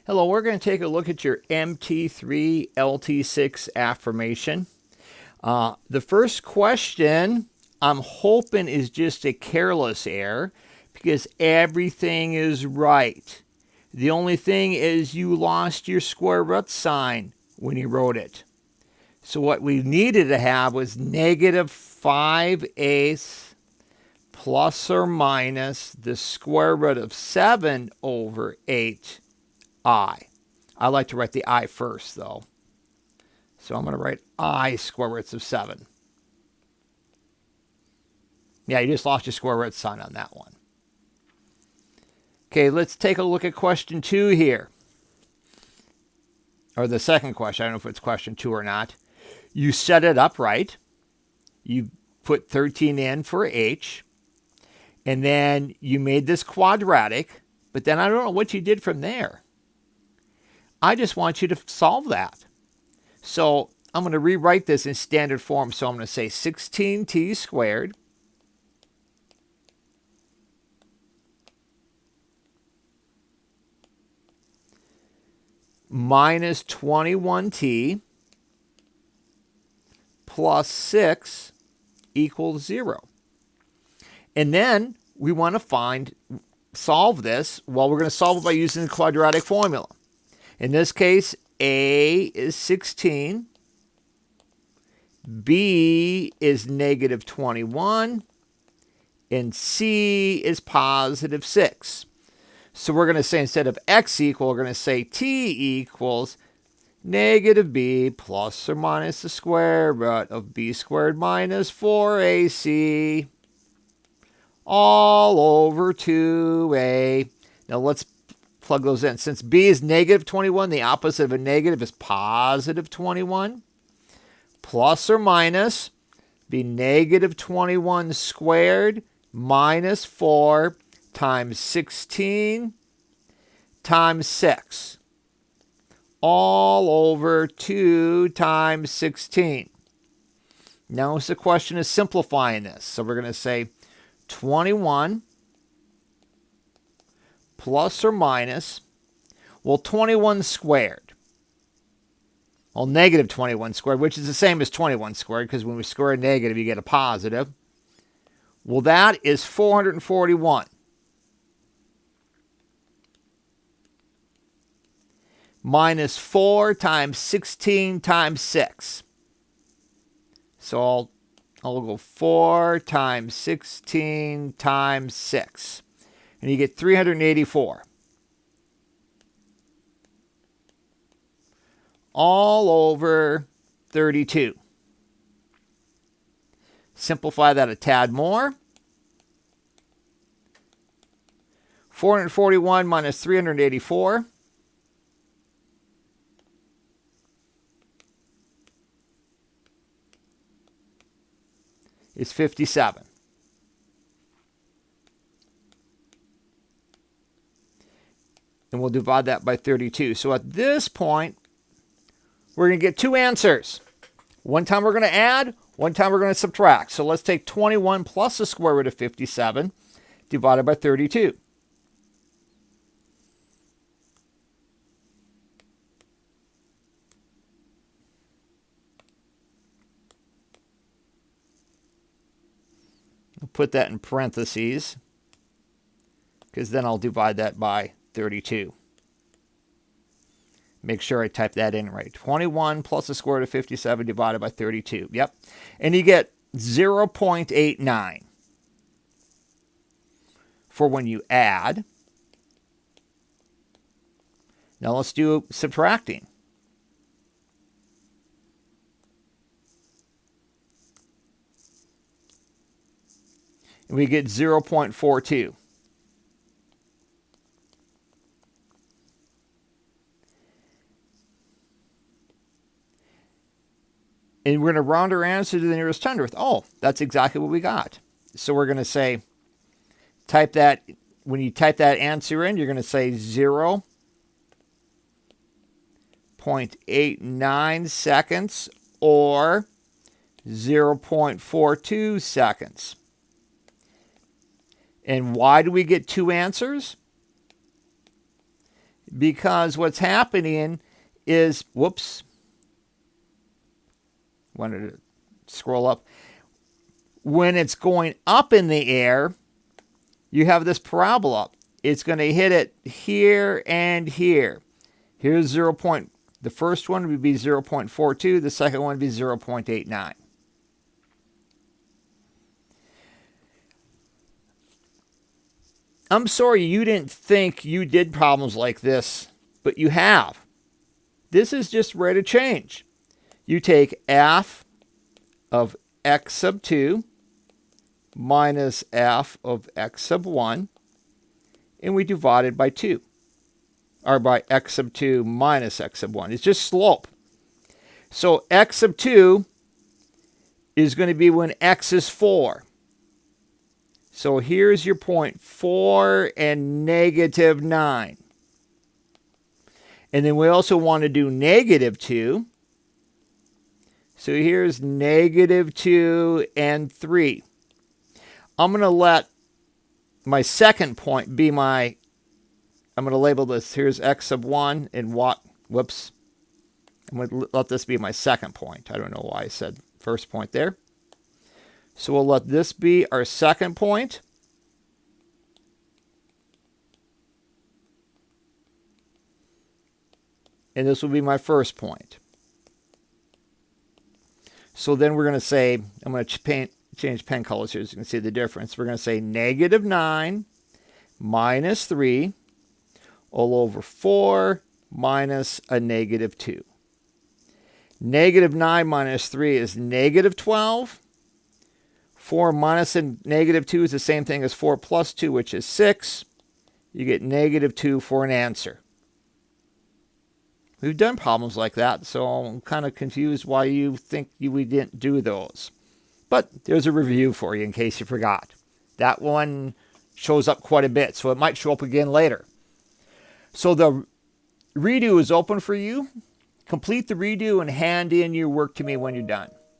Hello, we're going to take a look at your MT3 LT6 affirmation. The first question I'm hoping is just a careless error because everything is right. The only thing is you lost your square root sign when you wrote it. So what we needed to have was negative 5/8 plus or minus the square root of 7 over 8. I like to write the I first, though. So I'm going to write I square roots of 7. Yeah, you just lost your square root sign on that one. Okay, let's take a look at question 2 here. Or the second question. I don't know if it's question 2 or not. You set it up right. You put 13 in for H. And then you made this quadratic. But then I don't know what you did from there. I just want you to solve that. So I'm going to rewrite this in standard form. So I'm going to say 16t squared minus 21t plus 6 equals 0. And then we want to solve this. Well, we're going to solve it by using the quadratic formula. In this case, A is 16, B is negative 21, and C is positive 6. So we're going to say instead of x equal, we're going to say t equals negative b plus or minus the square root of b squared minus 4ac all over 2a. Now let's plug those in. Since b is negative 21, the opposite of a negative is positive 21. Plus or minus be negative 21 squared minus 4 times 16 times 6. All over 2 times 16. Now it's a question of simplifying this. So we're going to say 21 plus or minus, well, 21 squared. Well, negative 21 squared, which is the same as 21 squared, because when we square a negative, you get a positive. Well, that is 441. Minus 4 times 16 times 6. So I'll go 4 times 16 times 6. And you get 384. All over 32. Simplify that a tad more. 441 minus 384 is 57. And we'll divide that by 32. So at this point, we're going to get two answers. One time we're going to add, one time we're going to subtract. So let's take 21 plus the square root of 57 divided by 32. I'll put that in parentheses because then I'll divide that by 32. Make sure I type that in right. 21 plus the square root of 57 divided by 32. Yep. And you get 0.89 for when you add. Now let's do subtracting. And we get 0.42. And we're going to round our answer to the nearest hundredth. Oh, that's exactly what we got. So we're going to say, type that, when you type that answer in, you're going to say 0.89 seconds or 0.42 seconds. And why do we get two answers? because what's happening is, whoops, wanted to scroll up. When it's going up in the air, you have this parabola. It's going to hit it here and here. Here's 0. The first one would be 0.42. The second one would be 0.89. I'm sorry you didn't think you did problems like this, but you have. This is just rate of change. You take f of x sub 2 minus f of x sub 1, and we divide it by 2. Or by x sub 2 minus x sub 1. It's just slope. So x sub 2 is going to be when x is 4. So here's your point, 4 and negative 9. And then we also want to do negative 2. So here's negative 2 and 3. I'm going to let my second point be my, I'm going to label this, here's x sub 1 and what, whoops. I'm going to let this be my second point. I don't know why I said first point there. So we'll let this be our second point. And this will be my first point. So then we're going to say, I'm going to change pen colors here so you can see the difference. We're going to say negative 9 minus 3 all over 4 minus a negative 2. Negative 9 minus 3 is negative 12. 4 minus a negative 2 is the same thing as 4 plus 2, which is 6. You get negative 2 for an answer. We've done problems like that, so I'm kind of confused why you think we didn't do those. But there's a review for you in case you forgot. That one shows up quite a bit, so it might show up again later. So the redo is open for you. Complete the redo and hand in your work to me when you're done.